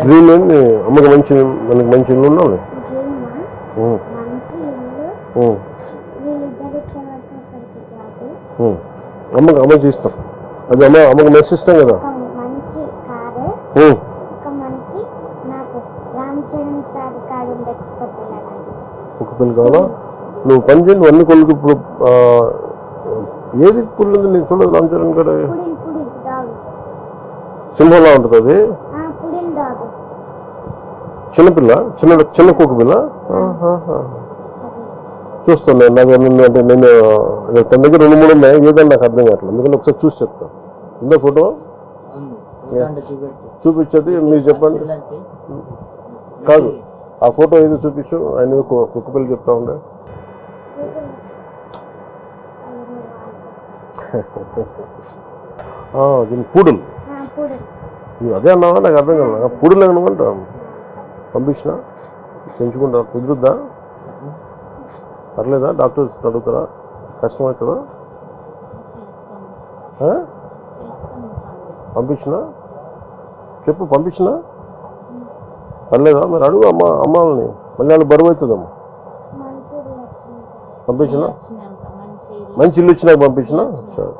Dream ఏంటి అమ్మకి మంచి మనకి మంచి ఇల్లు ఉండాలి. అమ్మకి ఇస్తాం. అది అమ్మకి మెస్ ఇష్టం కదా. ఒక పిల్లలు కావాలా? నువ్వు పని చేయండి అన్ని కొడుకు. ఇప్పుడు ఏది పుల్లు ఉంది నేను చూడదు. రామ్ చరణ్ గడ సింహంలా ఉంటుంది అది. చిన్నపిల్ల చిన్న కుక్క పిల్ల చూస్తాను నేను. నాకు అంటే నేను తన దగ్గర 2-3 ఉన్నాయి. ఏదని నాకు అర్థం కావట్లేదు. అందుకని ఒకసారి చూసి చెప్తాను. ఉందా ఫోటో? చూపించది మీరు చెప్పండి. కాదు ఆ ఫోటో ఏదో చూపించు. ఆయన కుక్క పిల్ల చెప్తా ఉండే. పూడులు అదే అన్నావా? నాకు అర్థం కాదు. పూడులు అనుకుంటా పంపించిన పెంచుకుంటా. కుదురుద్దా? పర్లేదా? డాక్టర్స్ అడుగుతారా? కష్టమవుతుందా? పంపించిన చెప్పు. పంపించిన పర్లేదా? మరి అడుగు అమ్మాలని. మళ్ళీ వాళ్ళు బరువు అవుతుందమ్మా. పంపించిన మంచి ఇల్లు ఇచ్చినాక పంపించిన. సరే.